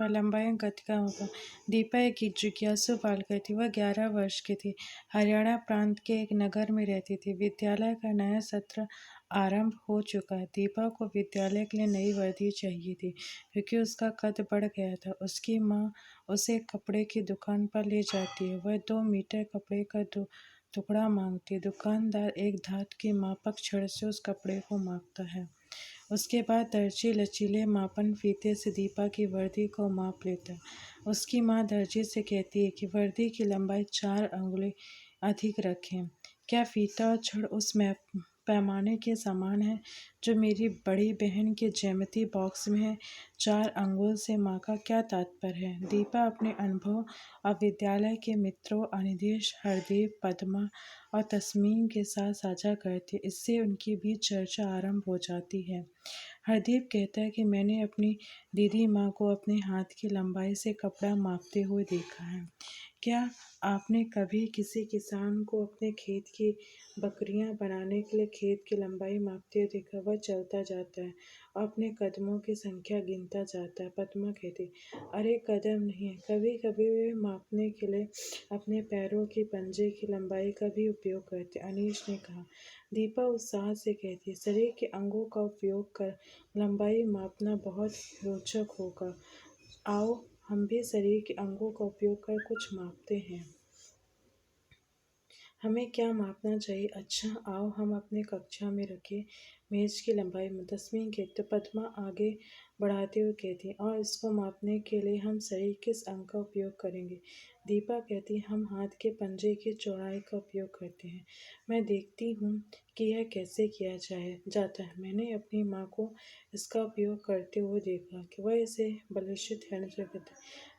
लंबाई गति का मापन। दीपा एक जिज्ञासु बालिका थी। वह 11 वर्ष की थी। हरियाणा प्रांत के एक नगर में रहती थी। विद्यालय का नया सत्र आरंभ हो चुका। दीपा को विद्यालय के लिए नई वर्दी चाहिए थी क्योंकि उसका कद बढ़ गया था। उसकी माँ उसे कपड़े की दुकान पर ले जाती है। वह 2 मीटर कपड़े का टुकड़ा मांगती है। दुकानदार एक धातु के मापक छड़ से उस कपड़े को मापता है। उसके बाद दर्जी लचीले मापन फीते से दीपा की वर्दी को माप लेता है। उसकी माँ दर्जी से कहती है कि वर्दी की लंबाई 4 अंगुली अधिक रखें। क्या फीता और छड़ उस पैमाने के समान है जो मेरी बड़ी बहन के ज्यामिति बॉक्स में है? 4 अंगुल से माँ का क्या तात्पर्य है? दीपा अपने अनुभव और विद्यालय के मित्रों अनिदेश, हरदीप, पद्मा और तस्मीन के साथ साझा करती है। इससे उनके बीच चर्चा आरंभ हो जाती है। हरदीप कहता है कि मैंने अपनी दीदी माँ को अपने हाथ की लंबाई से कपड़ा मापते हुए देखा है। क्या आपने कभी किसी किसान को अपने खेत की बकरियां बनाने के लिए खेत की लंबाई मापते हुए देखा? वह चलता जाता है और अपने कदमों की संख्या गिनता जाता है। पद्मा कहती, अरे कदम नहीं है, कभी कभी वे मापने के लिए अपने पैरों की पंजे की लंबाई का भी उपयोग करते। अनीश ने कहा। दीपा उत्साह से कहती है, शरीर के अंगों का उपयोग कर लंबाई मापना बहुत रोचक होगा। आओ हम भी शरीर के अंगों का उपयोग कर कुछ मापते हैं। हमें क्या मापना चाहिए? अच्छा आओ हम अपने कक्षा में रखे मेज की लंबाई में 10वीं के। तो पद्मा आगे बढ़ाते हुए कहती है, और इसको मापने के लिए हम शरीर किस अंग का उपयोग करेंगे? दीपा कहती है, हम हाथ के पंजे की चौड़ाई का उपयोग करते हैं। मैं देखती हूँ कि यह कैसे किया जाता है। मैंने अपनी माँ को इसका उपयोग करते हुए देखा कि वह इसे बलिष्ठ यंत्र कहते।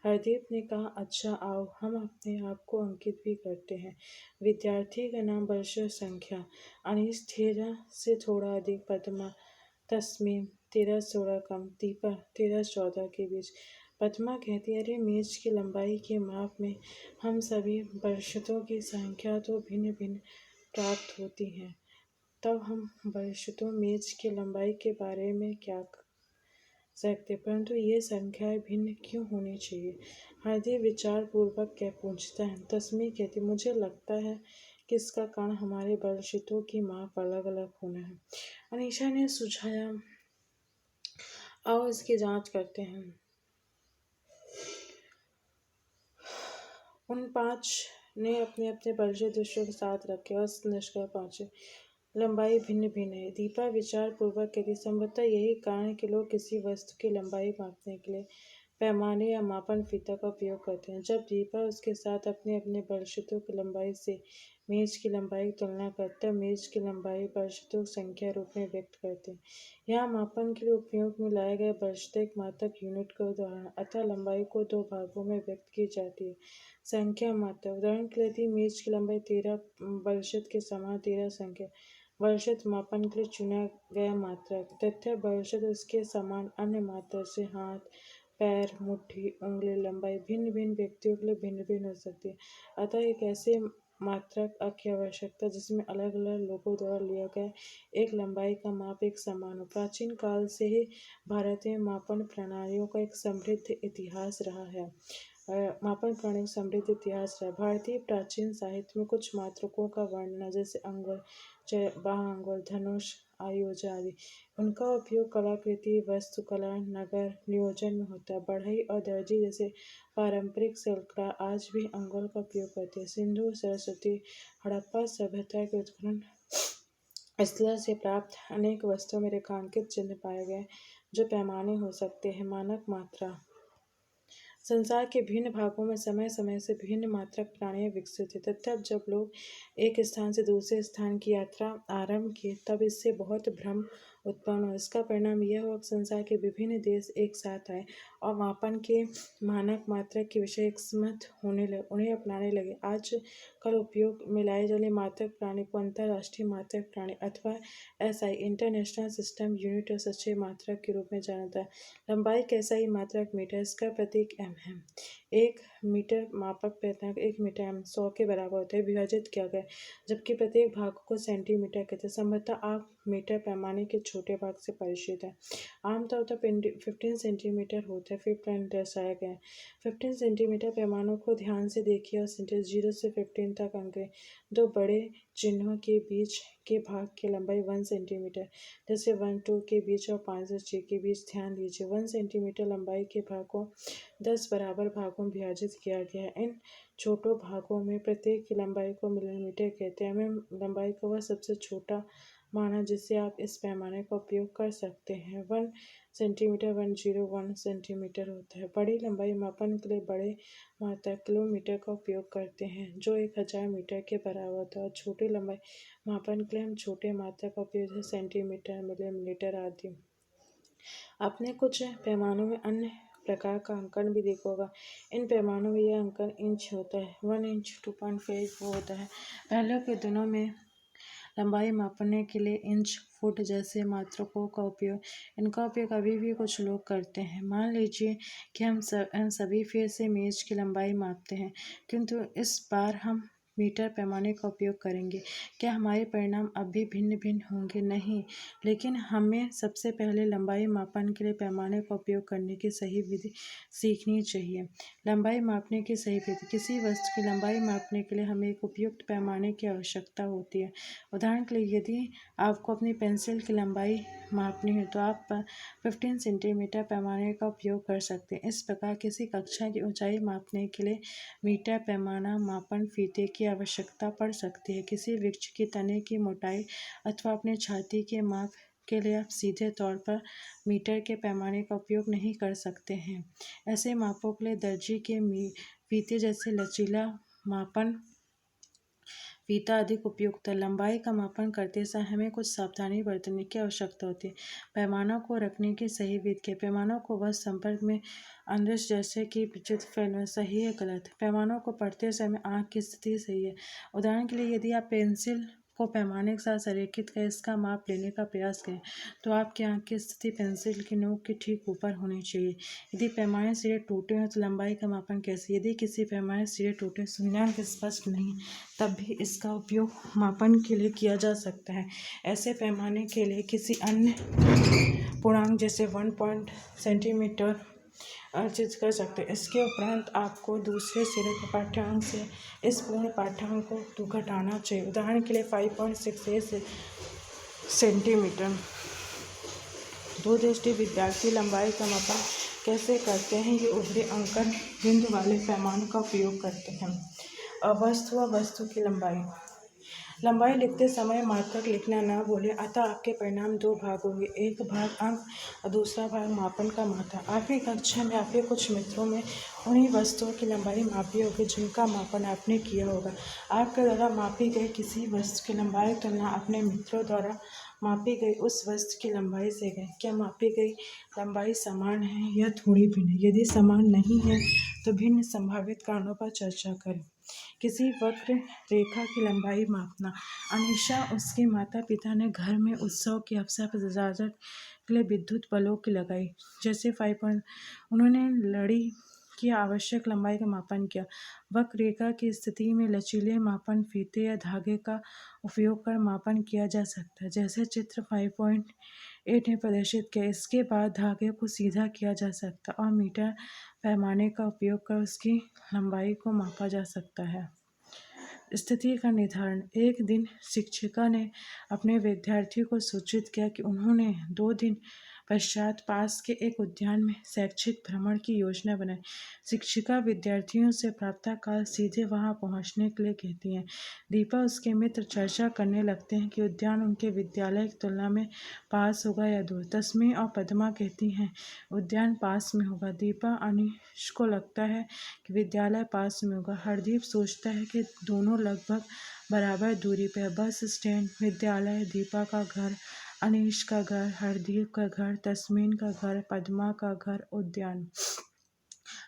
हरदीप ने कहा, अच्छा आओ हम अपने आप को अंकित भी करते हैं। विद्यार्थी का नाम, वर्ष, संख्या। अनीस 13 से थोड़ा अधिक, पद्मा तस्मीन 13 से थोड़ा कम, दीपा 13 से 14 के बीच। पद्मा कहती है, अरे मेज की लंबाई के माप में हम सभी वर्षों की संख्या तो भिन्न भिन्न प्राप्त होती है। तब हम वर्षों मेज की लंबाई के बारे में क्या सकते, परंतु ये संख्याएं भिन्न क्यों होनी चाहिए? हरदीप विचार पूर्वक क्या पूछता है। तस्मी कहती, मुझे लगता है कि इसका कारण हमारे बलशीतों की माप अलग अलग होना है। अनीशा ने सुझाया, आओ इसकी जांच करते हैं। उन 5 ने अपने अपने बलशीत दृश्यों के साथ रखे और इस निष्कर्ष पहुंचे, लंबाई भिन्न भिन्न है। दीपा विचार पूर्वक कहती, संभवतः यही कारण है कि लोग किसी वस्तु की लंबाई मापने के लिए पैमाने या मापन फीता का उपयोग करते हैं। जब दीपा उसके साथ अपने अपने बलशीतों की लंबाई से मेज की लंबाई की तुलना करते, मेज की लंबाई बलशीतों की संख्या रूप में व्यक्त करते हैं। यहाँ मापन के लिए उपयोग में लाए गए बलशीत एक मात्रक यूनिट का उदाहरण, अतः लंबाई को 2 भागों में व्यक्त की जाती है। संख्या मात्रक, उदाहरण के लिए यदि मेज की लंबाई 13 बलशीत के समान 13 संख्या बलशीत मापन के लिए चुना गया मात्रक, तथ्य बलशीत उसके समान अन्य मात्रक से हाथ, पैर, मुट्ठी, उंगली लंबाई भिन्न भिन्न व्यक्तियों के लिए भिन्न भिन्न हो सकती है। अतः एक ऐसे मात्रक की आवश्यकता जिसमें अलग अलग लोगों द्वारा लिया गया एक लंबाई का माप एक समान हो। प्राचीन काल से ही भारत में मापन प्रणालियों का एक समृद्ध इतिहास रहा है। मापन प्रणाली का समृद्ध इतिहास रहा। भारतीय प्राचीन साहित्य में कुछ मात्रकों का वर्णन, जैसे अंगुल, बाह अंगुल, धनुष, आयोजन आदि, उनका उपयोग कलाकृति, वास्तुकला, नगर नियोजन में होता है। बढ़ई और दर्जी जैसे पारंपरिक शिल्पकार आज भी अंगुल का उपयोग करते हैं। सिंधु, सरस्वती, हड़प्पा सभ्यता के उत्खनन स्थल से प्राप्त अनेक वस्तुओं में रेखांकित चिन्ह पाए गए जो पैमाने हो सकते हैं। मानक मात्रा, संसार के विभिन्न भागों में समय समय से विभिन्न मात्रक प्रणालियां विकसित हुई, तथा जब लोग एक स्थान से दूसरे स्थान की यात्रा आरंभ की तब इससे बहुत भ्रम उत्पन्न हुआ। इसका परिणाम यह हुआ कि संसार के विभिन्न देश एक साथ आए और मापन के मानक मात्रक के विषय एकमत होने लगे, उन्हें अपनाने लगे। आज कल उपयोग में लाई जाने मात्रक प्रणाली को अंतर्राष्ट्रीय मात्रक प्रणाली अथवा SI इंटरनेशनल सिस्टम यूनिट और सच्चे मात्रक के रूप में जाना जाता है। लंबाई का SI मात्रक मीटर, इसका प्रतीक M है। 1 मीटर मापक पैमाना 1 मीटर M 100 के बराबर होता है, विभाजित किया गया, जबकि प्रत्येक भाग को सेंटीमीटर कहते हैं। संभवतः आप मीटर पैमाने के छोटे भाग से परिचित हैं। आमतौर पर 15 सेंटीमीटर होता है। सेंटीमीटर फिर प्लान दर्शाया गया है। 15 सेंटीमीटर पैमानों को ध्यान से देखिए और सेंटीमीटर 0 से 15 तक अंकें। दो बड़े चिन्हों के बीच के भाग की लंबाई 1 सेंटीमीटर, जैसे 1 2 के बीच और 5 से 6 के बीच। ध्यान दीजिए 1 सेंटीमीटर लंबाई के भाग को 10 बराबर भागों में विभाजित किया गया है। इन छोटों भागों में प्रत्येक की लंबाई को मिलीमीटर कहते हैं। हमें लंबाई को वह सबसे छोटा माना जिससे आप इस पैमाने का उपयोग कर सकते हैं। 1 सेंटीमीटर 101 सेंटीमीटर होता है। बड़ी लंबाई मापन के लिए बड़े मात्रक किलोमीटर का उपयोग करते हैं, जो 1000 मीटर के बराबर होता है। और छोटी लंबाई मापन के लिए हम छोटे मात्रक का उपयोग जैसे सेंटीमीटर, मिलीमीटर आदि। आपने कुछ पैमानों में अन्य प्रकार का अंकन भी देखा होगा। इन पैमानों में यह अंकन इंच होता है। 1 इंच 2.5 वो होता है। पहले के दिनों में लंबाई मापने के लिए इंच, फुट जैसे मात्रकों का उपयोग इनका उपयोग अभी भी कुछ लोग करते हैं। मान लीजिए कि हम सभी फिर से मेज की लंबाई मापते हैं, किंतु इस बार हम मीटर पैमाने का उपयोग करेंगे। क्या हमारे परिणाम अब भी भिन्न भिन्न होंगे? नहीं, लेकिन हमें सबसे पहले लंबाई मापन के लिए पैमाने का उपयोग करने की सही विधि सीखनी चाहिए। लंबाई मापने की सही विधि। किसी वस्तु की लंबाई मापने के लिए हमें एक उपयुक्त पैमाने की आवश्यकता होती है। उदाहरण के लिए, यदि आपको अपनी पेंसिल की लंबाई मापनी है तो आप 15 सेंटीमीटर पैमाने का उपयोग कर सकते हैं। इस प्रकार किसी कक्षा की ऊंचाई मापने के लिए मीटर पैमाना मापन फीते की आवश्यकता पड़ सकती है। किसी वृक्ष की तने की मोटाई अथवा अपने छाती के माप के लिए आप सीधे तौर पर मीटर के पैमाने का उपयोग नहीं कर सकते हैं। ऐसे मापों के लिए दर्जी के फीते जैसे लचीला मापन फीता अधिक उपयुक्त है। लंबाई का मापन करते समय हमें कुछ सावधानी बरतने की आवश्यकता होती है। पैमानों को रखने की सही विधि। पैमानों को बस संपर्क में अंदर जैसे कि विद्युत फैलना सही है गलत। पैमानों को पढ़ते समय आँख की स्थिति सही है। उदाहरण के लिए, यदि आप पेंसिल को पैमाने के साथ संरेखित कर इसका माप लेने का प्रयास करें तो आपकी आँख की स्थिति पेंसिल की नोक के ठीक ऊपर होनी चाहिए। यदि पैमाने सिरे टूटे हैं तो लंबाई का मापन कैसे? यदि किसी पैमाने सिरे टूटे संज्ञान स्पष्ट नहीं तब भी इसका उपयोग मापन के लिए किया जा सकता है। ऐसे पैमाने के लिए किसी अन्य पूर्णांक जैसे 1 सेंटीमीटर अर्जित कर सकते हैं। इसके उपरांत आपको दूसरे सिरे के पाठ्यांक से इस पूर्ण पाठ्यांक को घटाना चाहिए। उदाहरण के लिए 5.68 सेंटीमीटर। दूरदृष्टि विद्यार्थी लंबाई का मापन कैसे करते हैं? ये ऊपरी अंकन बिंदु वाले पैमाने का उपयोग करते हैं। वस्तु व वस्तु की लंबाई लिखते समय मात्रक लिखना ना भूलें, अतः आपके परिणाम 2 भाग होंगे, एक भाग अंक और दूसरा भाग मापन का मात्रक। आखिरी कक्षा में आपके कुछ मित्रों में उन्हीं वस्तुओं की लंबाई मापी होगी जिनका मापन आपने किया होगा। आपके द्वारा मापी गई किसी वस्तु की लंबाई की तुलना अपने मित्रों द्वारा मापी गई उस वस्तु की लंबाई से करें। क्या मापी गई लंबाई समान है या थोड़ी भिन्न है? यदि समान नहीं है तो भिन्न संभावित कारणों पर चर्चा करें। किसी वक्र रेखा की लंबाई मापना। अनीशा उसके माता पिता ने घर में उत्सव के अवसर पर सजावट के लिए विद्युत बल्बों की लगाई, जैसे 5 उन्होंने लड़ी की आवश्यक लंबाई का मापन किया। वक्र रेखा की स्थिति में लचीले मापन फीते या धागे का उपयोग कर मापन किया जा सकता है, जैसे चित्र 5.8 में प्रदर्शित किया। इसके बाद धागे को सीधा किया जा सकता है और मीटर पैमाने का उपयोग कर उसकी लंबाई को मापा जा सकता है। स्थिति का निर्धारण। एक दिन शिक्षिका ने अपने विद्यार्थियों को सूचित किया कि उन्होंने 2 दिन पश्चात पास के एक उद्यान में शैक्षिक भ्रमण की योजना बनाई। शिक्षिका विद्यार्थियों से प्रातःकाल सीधे वहां पहुंचने के लिए कहती हैं। दीपा उसके मित्र चर्चा करने लगते हैं कि उद्यान उनके विद्यालय की तुलना में पास होगा या दूर। तस्मी और पद्मा कहती हैं उद्यान पास में होगा। दीपा अनीश को लगता है कि विद्यालय पास में होगा। हरदीप सोचता है कि दोनों लगभग बराबर दूरी पर। बस स्टैंड, विद्यालय, दीपा का घर, अनीश का घर, हरदीप का घर, तस्मीन का घर, पद्मा का घर, उद्यान।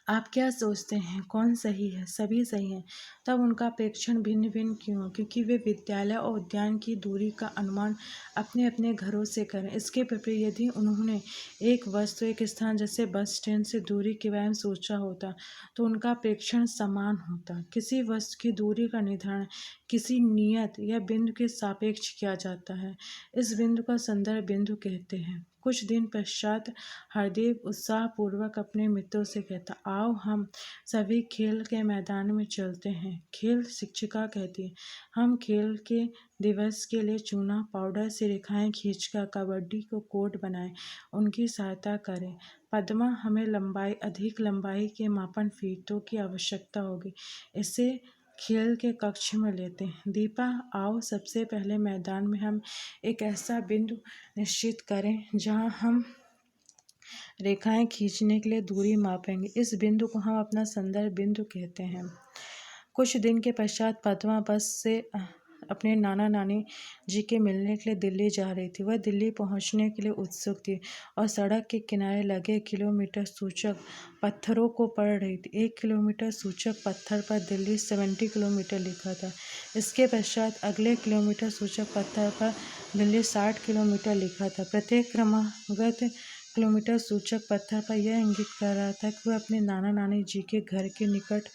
आप क्या सोचते हैं कौन सही है? सभी सही हैं। तब उनका प्रेक्षण भिन्न भिन्न क्यों? क्योंकि वे विद्यालय और उद्यान की दूरी का अनुमान अपने अपने घरों से करें। इसके विपरीत यदि उन्होंने एक वस्तु एक स्थान जैसे बस स्टैंड से दूरी के बारे में सोचा होता तो उनका प्रेक्षण समान होता। किसी वस्तु की दूरी का निर्धारण किसी नियत या बिंदु के सापेक्ष किया जाता है। इस बिंदु का संदर्भ बिंदु कहते हैं। कुछ दिन पश्चात हरदेव उत्साहपूर्वक अपने मित्रों से कहता, आओ हम सभी खेल के मैदान में चलते हैं। खेल शिक्षिका कहती है, हम खेल के दिवस के लिए चूना पाउडर से रेखाएं खींचकर कबड्डी को कोर्ट बनाएं, उनकी सहायता करें। पद्मा, हमें अधिक लंबाई के मापन फीतों की आवश्यकता होगी, इसे खेल के कक्ष में लेते हैं। दीपा, आओ सबसे पहले मैदान में हम एक ऐसा बिंदु निश्चित करें जहां हम रेखाएं खींचने के लिए दूरी मापेंगे। इस बिंदु को हम अपना संदर्भ बिंदु कहते हैं। कुछ दिन के पश्चात पद्मा बस से अपने नाना नानी जी के मिलने के लिए दिल्ली जा रही थी। वह दिल्ली पहुंचने के लिए उत्सुक थी और सड़क के किनारे लगे किलोमीटर सूचक पत्थरों को पढ़ रही थी। 1 किलोमीटर सूचक पत्थर पर दिल्ली 70 किलोमीटर लिखा था। इसके पश्चात अगले किलोमीटर सूचक पत्थर पर दिल्ली 60 किलोमीटर लिखा था। प्रत्येक क्रमागत किलोमीटर सूचक पत्थर पर यह इंगित कर रहा था कि वह अपने नाना नानी जी के घर के निकट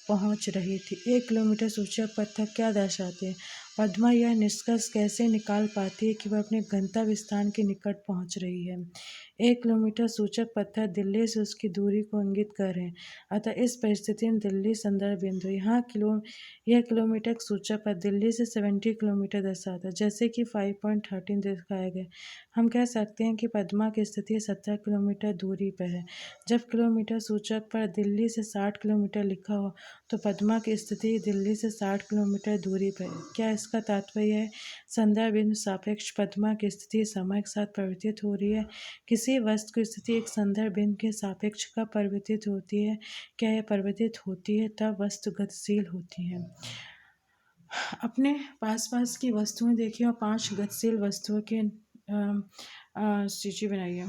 पहुंच रही थी। 1 किलोमीटर सूचक पत्थर क्या दर्शाते हैं? पद्मा यह निष्कर्ष कैसे निकाल पाती है कि वह अपने गंतव्य स्थान के निकट पहुंच रही है? 1 किलोमीटर सूचक पत्थर दिल्ली से उसकी दूरी को इंगित कर रहे हैं, अतः इस परिस्थिति में दिल्ली संदर्भ बिंदु। यह किलोमीटर सूचक पत्थर दिल्ली से 70 किलोमीटर दर्शाता है, जैसे कि 5.13 दिखाया गया। हम कह सकते हैं कि पद्मा की स्थिति 17 किलोमीटर दूरी पर है। जब किलोमीटर सूचक पर दिल्ली से 60 किलोमीटर लिखा हो तो पद्मा की स्थिति दिल्ली से 60 किलोमीटर दूरी पर है। क्या इसका तात्पर्य है संदर्भ बिंदु सापेक्ष पद्मा की स्थिति समय के साथ परिवर्तित हो रही है? किसी वस्तु की स्थिति एक संदर्भ बिंदु के सापेक्ष कब परिवर्तित होती है? क्या यह परिवर्तित होती है तब वस्तु गतिशील होती है। अपने पास की वस्तुएं देखिए और 5 गतिशील वस्तुओं की सूची बनाइए।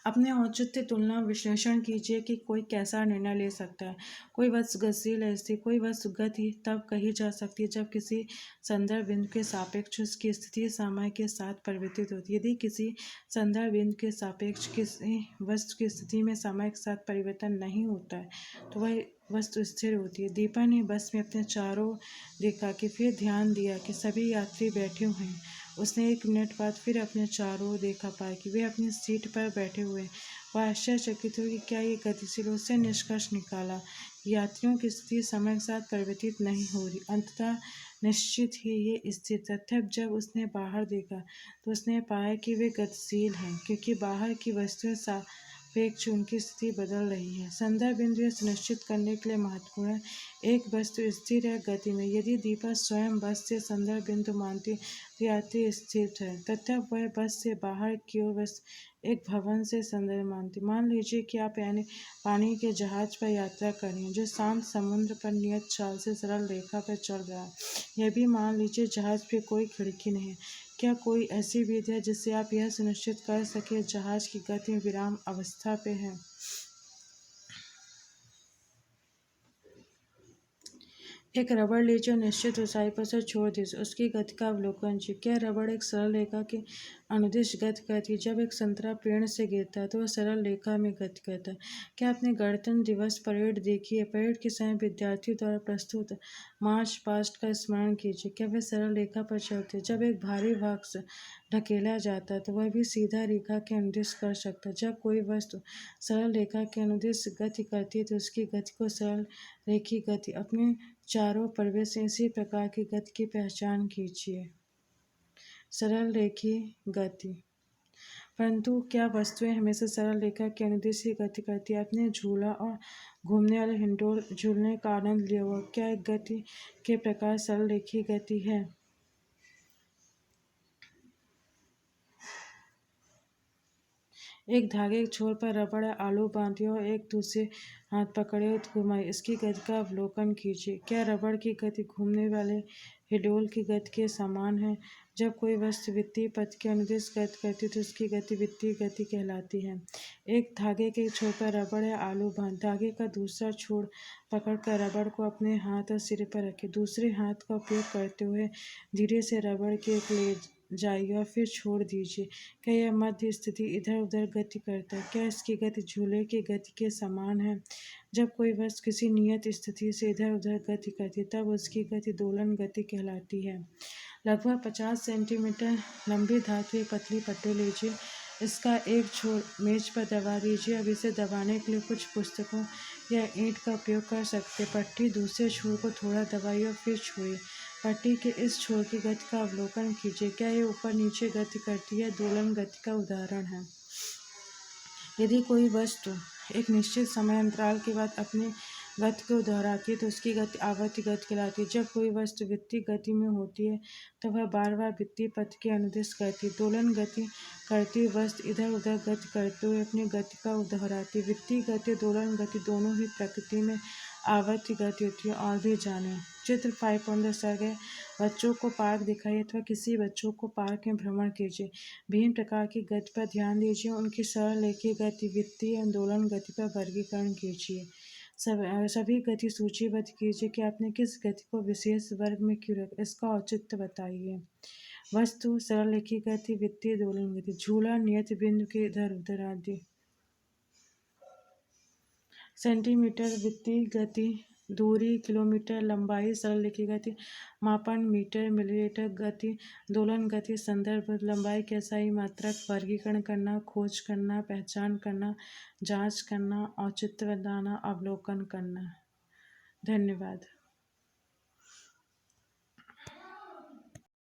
अपने औचित्य तुलना विश्लेषण कीजिए कि कोई कैसा निर्णय ले सकता है। कोई वस्तु गतिशील है, इसलिए कोई वस्तु गति तब कही जा सकती है जब किसी संदर्भ बिंदु के सापेक्ष उसकी स्थिति समय के साथ परिवर्तित होती है। यदि किसी संदर्भ बिंदु के सापेक्ष किसी वस्तु की स्थिति में समय के साथ परिवर्तन नहीं होता है तो वह वस्तु स्थिर होती है। दीपा ने बस में अपने चारों देखा कि फिर ध्यान दिया कि सभी यात्री बैठे हुए हैं। उसने 1 मिनट बाद फिर अपने चारों देखा पाया कि वे अपनी सीट पर बैठे हुए। वह आश्चर्यचकित हुई कि क्या ये गतिशील। उससे निष्कर्ष निकाला, यात्रियों की स्थिति समय के साथ परिवर्तित नहीं हो रही, अंततः निश्चित ही ये स्थिर। तब जब उसने बाहर देखा तो उसने पाया कि वे गतिशील हैं, क्योंकि बाहर की वस्तुएं सापेक्ष उनकी स्थिति बदल रही है। संदर्भ बिंदु यह सुनिश्चित करने के लिए महत्वपूर्ण है एक वस्तु स्थिर है गति में। यदि दीपा स्वयं बस से संदर्भ बिंदु मानती तो यात्री स्थिर है, तथा वह बस से बाहर की ओर एक भवन से संदर्भ मानती। मान लीजिए कि आप पानी के जहाज पर यात्रा कर रहे हैं जो शांत समुद्र पर नियत चाल से सरल रेखा पर चल रहा है। यह भी मान लीजिए जहाज पे कोई खिड़की नहीं है। क्या कोई ऐसी विधि है जिससे आप यह सुनिश्चित कर सके जहाज की गति विराम अवस्था पे है? एक रबड़ लीजिए और निश्चित ऊंचाई पर उसे छोड़ दीजिए। उसकी गति का अवलोकन कीजिए। क्या रबड़ एक सरल रेखा की अनुदिश गति करती है? जब एक संतरा पेड़ से गिरता है तो वह सरल रेखा में गति करता है। क्या आपने गणतंत्र दिवस परेड देखी है? परेड के समय विद्यार्थियों द्वारा प्रस्तुत मार्च पास्ट का स्मरण कीजिए। क्या वह सरल रेखा पर चलते हैं? जब एक भारी बॉक्स ढकेला जाता है तो वह भी सीधा रेखा के अनुदिश कर सकता है। जब कोई वस्तु सरल रेखा के अनुदिश गति करती है तो उसकी गति को सरल रेखी गति। अपने चारों परिवेश से इसी प्रकार की गति की पहचान कीजिए। सरल रेखी गति। परंतु क्या वस्तुएं हमेशा सरल रेखा के अनुदिश ही गति करती है? आपने झूला और घूमने वाले हिंडोल झूलने का आनंद लिया हुआ। क्या एक गति के प्रकार सरल रेखी गति है? एक धागे के छोर पर रबड़ या आलू बांधिए और एक दूसरे हाथ पकड़े और घुमाइए। इसकी गति का अवलोकन कीजिए। क्या रबड़ की गति घूमने वाले हिडोल की गति के समान है? जब कोई वस्तु वृत्तीय पथ के अनुदिश गति करती है तो उसकी गति वृत्तीय गति कहलाती है। एक धागे के छोर पर रबड़ या आलू बांध, धागे का दूसरा छोर पकड़कर रबड़ को अपने हाथ और सिरे पर रखें। दूसरे हाथ का उपयोग करते हुए धीरे से रबड़ की एक जाइए और फिर छोड़ दीजिए। क्या यह मध्य स्थिति इधर उधर गति करता है? क्या इसकी गति झूले की गति के समान है? जब कोई वस्तु किसी नियत स्थिति से इधर उधर गति करती है तब उसकी गति दोलन गति कहलाती है। लगभग 50 सेंटीमीटर लंबी धातु की पतली पट्टी लीजिए। इसका एक छोर मेज पर दबा दीजिए। अब इसे दबाने के लिए कुछ पुस्तकों या ईंट का उपयोग कर सकते। पट्टी दूसरे छोर को थोड़ा दबाइए और फिर छोड़िए। पट्टी के इस छोर की गति का अवलोकन कीजिए। क्या ये ऊपर नीचे गति करती है? दोलन गति का उदाहरण है। यदि कोई वस्तु एक निश्चित समय अंतराल के बाद अपनी गति को दोहराती है तो उसकी गति आवर्ती गति कहलाती है। जब कोई वस्तु वृत्तीय गति में होती है तो वह बार बार वृत्तीय पथ के अनुदिश करती है। दोलन गति करती हुई वस्तु इधर उधर गति करते हुए अपनी गति का दोहराती है। वृत्तीय गति दोलन गति दोनों ही प्रकृति में आवर्ती गति होती है। और भी जाने चित्र 5 पर दर्शाए गए बच्चों को पार्क दिखाइए अथवा किसी बच्चों को पार्क में भ्रमण कीजिए। विभिन्न प्रकार की गति पर ध्यान दीजिए। उनकी सरल रेखीय गति, वृत्तीय या दोलन गति पर वर्गीकरण कीजिए। सभी गति सूचीबद्ध कीजिए कि आपने किस गति को विशेष वर्ग में क्यों रखा। इसका औचित्य बताइए। वस्तु, सरल रेखीय गति, वृत्तीय, दोलन गति, झूला, नियत बिंदु के इधर उधर आदि। सेंटीमीटर वृत्तीय गति, दूरी, किलोमीटर लंबाई, सरल रेखीय गति, मापन, मीटर, मिलीमीटर गति, दोलन गति, संदर्भ, लंबाई के सही मात्रक, वर्गीकरण करना, खोज करना, पहचान करना, जांच करना, औचित्य बताना, अवलोकन करना। धन्यवाद।